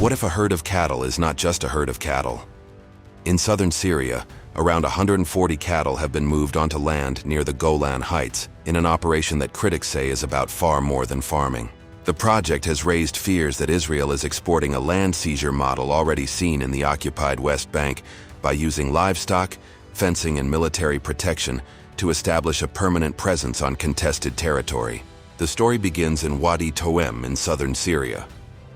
What if a herd of cattle is not just a herd of cattle? In southern Syria, around 140 cattle have been moved onto land near the Golan Heights in an operation that critics say is about far more than farming. The project has raised fears that Israel is exporting a land seizure model already seen in the occupied West Bank by using livestock, fencing, and military protection to establish a permanent presence on contested territory. The story begins in Wadi Toem in southern Syria.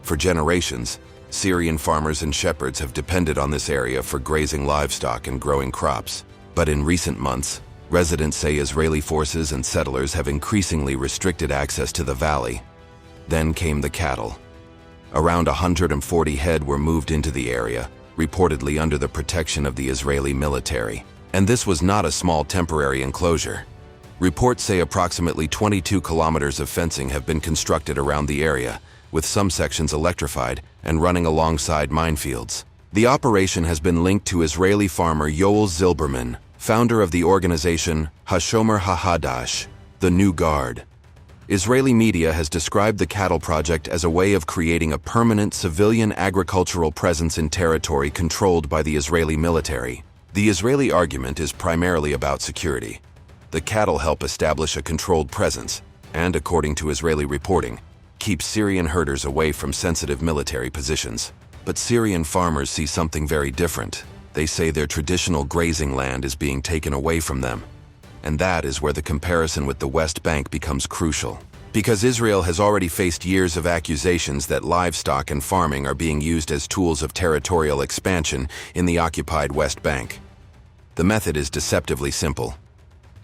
For generations, Syrian farmers and shepherds have depended on this area for grazing livestock and growing crops. But in recent months, residents say Israeli forces and settlers have increasingly restricted access to the valley. Then came the cattle. Around 140 head were moved into the area, reportedly under the protection of the Israeli military. And this was not a small temporary enclosure. Reports say approximately 22 kilometers of fencing have been constructed around the area, with some sections electrified and running alongside minefields. The operation has been linked to Israeli farmer Yoel Zilberman, founder of the organization Hashomer HaHadash, the New Guard. Israeli media has described the cattle project as a way of creating a permanent civilian agricultural presence in territory controlled by the Israeli military. The Israeli argument is primarily about security. The cattle help establish a controlled presence and, according to Israeli reporting, keep Syrian herders away from sensitive military positions. But Syrian farmers see something very different. They say their traditional grazing land is being taken away from them. And that is where the comparison with the West Bank becomes crucial. Because Israel has already faced years of accusations that livestock and farming are being used as tools of territorial expansion in the occupied West Bank. The method is deceptively simple.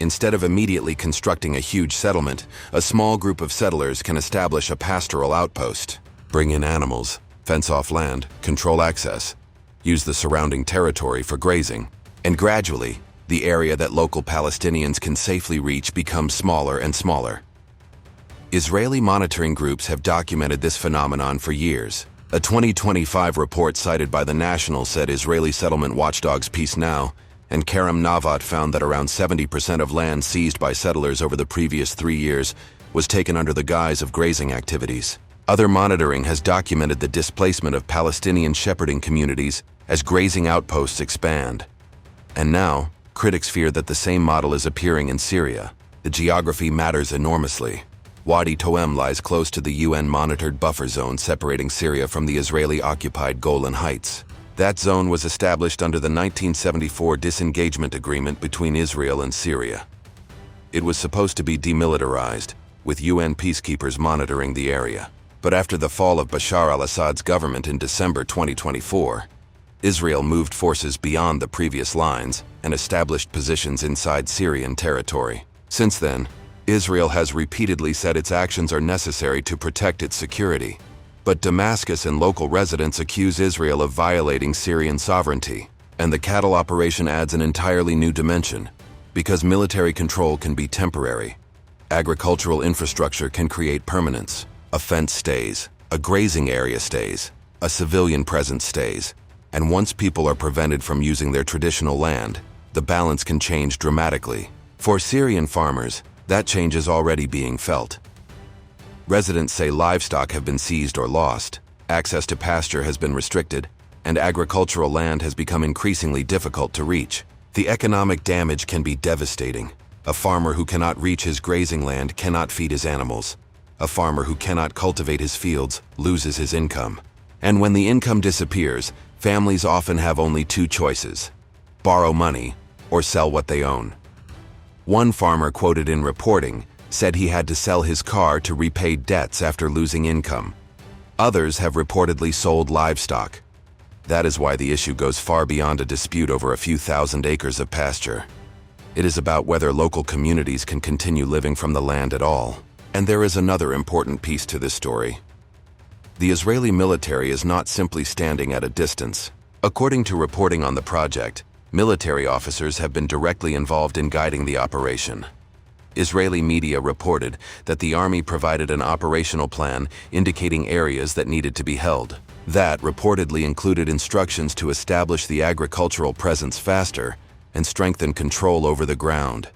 Instead of immediately constructing a huge settlement, a small group of settlers can establish a pastoral outpost, bring in animals, fence off land, control access, use the surrounding territory for grazing, and gradually, the area that local Palestinians can safely reach becomes smaller and smaller. Israeli monitoring groups have documented this phenomenon for years. A 2025 report cited by the National said Israeli settlement watchdogs Peace Now and Kerem Navat found that around 70% of land seized by settlers over the previous 3 years was taken under the guise of grazing activities. Other monitoring has documented the displacement of Palestinian shepherding communities as grazing outposts expand. And now, critics fear that the same model is appearing in Syria. The geography matters enormously. Wadi Toem lies close to the UN-monitored buffer zone separating Syria from the Israeli-occupied Golan Heights. That zone was established under the 1974 disengagement agreement between Israel and Syria. It was supposed to be demilitarized, with UN peacekeepers monitoring the area. But after the fall of Bashar al-Assad's government in December 2024, Israel moved forces beyond the previous lines and established positions inside Syrian territory. Since then, Israel has repeatedly said its actions are necessary to protect its security. But Damascus and local residents accuse Israel of violating Syrian sovereignty. And the cattle operation adds an entirely new dimension. Because military control can be temporary, agricultural infrastructure can create permanence. A fence stays, a grazing area stays, a civilian presence stays. And once people are prevented from using their traditional land, the balance can change dramatically. For Syrian farmers, that change is already being felt. Residents say livestock have been seized or lost, access to pasture has been restricted, and agricultural land has become increasingly difficult to reach. The economic damage can be devastating. A farmer who cannot reach his grazing land cannot feed his animals. A farmer who cannot cultivate his fields loses his income. And when the income disappears, families often have only two choices: borrow money or sell what they own. One farmer quoted in reporting said he had to sell his car to repay debts after losing income. Others have reportedly sold livestock. That is why the issue goes far beyond a dispute over a few thousand acres of pasture. It is about whether local communities can continue living from the land at all. And there is another important piece to this story. The Israeli military is not simply standing at a distance. According to reporting on the project, military officers have been directly involved in guiding the operation. Israeli media reported that the army provided an operational plan indicating areas that needed to be held. That reportedly included instructions to establish the agricultural presence faster and strengthen control over the ground.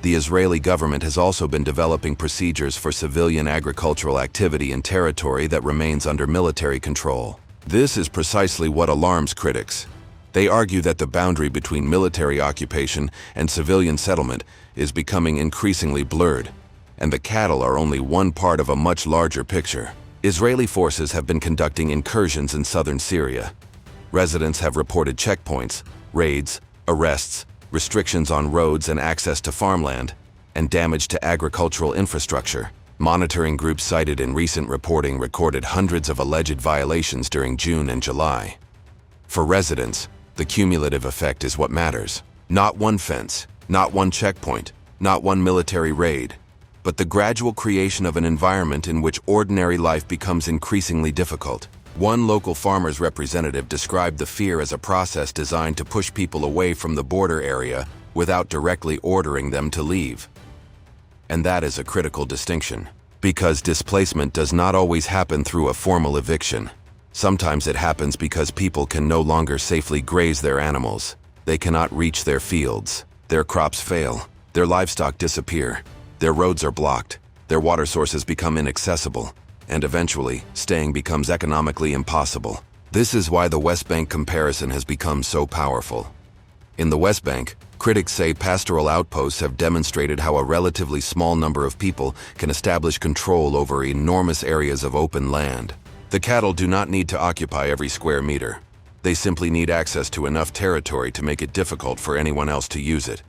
The Israeli government has also been developing procedures for civilian agricultural activity in territory that remains under military control. This is precisely what alarms critics. They argue that the boundary between military occupation and civilian settlement is becoming increasingly blurred, and the cattle are only one part of a much larger picture. Israeli forces have been conducting incursions in southern Syria. Residents have reported checkpoints, raids, arrests, restrictions on roads and access to farmland, and damage to agricultural infrastructure. Monitoring groups cited in recent reporting recorded hundreds of alleged violations during June and July. For residents, the cumulative effect is what matters. Not one fence, not one checkpoint, not one military raid, but the gradual creation of an environment in which ordinary life becomes increasingly difficult. One local farmer's representative described the fear as a process designed to push people away from the border area without directly ordering them to leave. And that is a critical distinction, because displacement does not always happen through a formal eviction. Sometimes it happens because people can no longer safely graze their animals. They cannot reach their fields. Their crops fail. Their livestock disappear. Their roads are blocked. Their water sources become inaccessible. And eventually, staying becomes economically impossible. This is why the West Bank comparison has become so powerful. In the West Bank, critics say pastoral outposts have demonstrated how a relatively small number of people can establish control over enormous areas of open land. The cattle do not need to occupy every square meter. They simply need access to enough territory to make it difficult for anyone else to use it.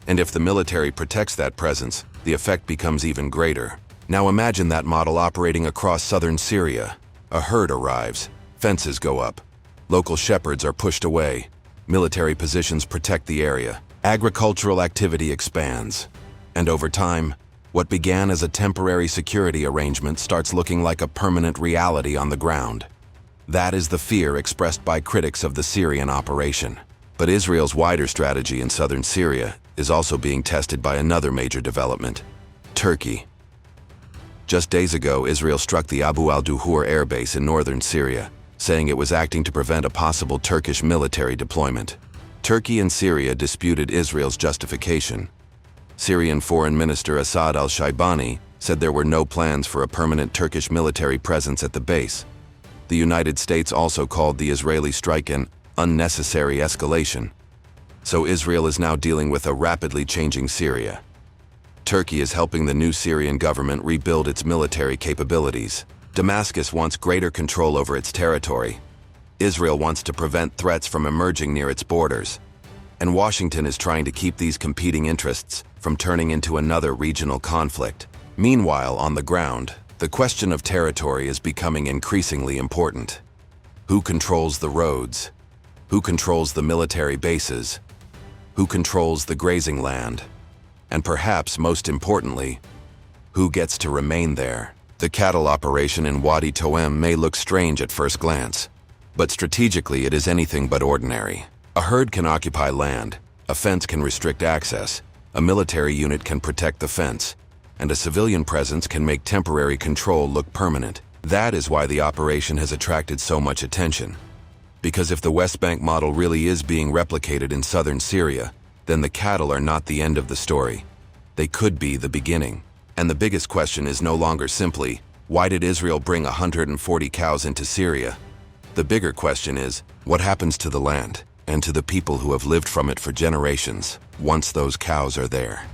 And if the military protects that presence, the effect becomes even greater. Now imagine that model operating across southern Syria. A herd arrives, fences go up, local shepherds are pushed away, military positions protect the area, agricultural activity expands, and over time, what began as a temporary security arrangement starts looking like a permanent reality on the ground. That is the fear expressed by critics of the Syrian operation. But Israel's wider strategy in southern Syria is also being tested by another major development: Turkey. Just days ago, Israel struck the Abu al-Duhur air base in northern Syria, saying it was acting to prevent a possible Turkish military deployment. Turkey and Syria disputed Israel's justification. Syrian Foreign Minister Assad al-Shaibani said there were no plans for a permanent Turkish military presence at the base. The United States also called the Israeli strike an unnecessary escalation. So Israel is now dealing with a rapidly changing Syria. Turkey is helping the new Syrian government rebuild its military capabilities. Damascus wants greater control over its territory. Israel wants to prevent threats from emerging near its borders. And Washington is trying to keep these competing interests from turning into another regional conflict. Meanwhile, on the ground, the question of territory is becoming increasingly important. Who controls the roads? Who controls the military bases? Who controls the grazing land? And perhaps most importantly, who gets to remain there? The cattle operation in Wadi Toem may look strange at first glance, but strategically it is anything but ordinary. A herd can occupy land, a fence can restrict access, a military unit can protect the fence, and a civilian presence can make temporary control look permanent. That is why the operation has attracted so much attention. Because if the West Bank model really is being replicated in southern Syria, then the cattle are not the end of the story. They could be the beginning. And the biggest question is no longer simply, why did Israel bring 140 cows into Syria? The bigger question is, what happens to the land and to the people who have lived from it for generations once those cows are there?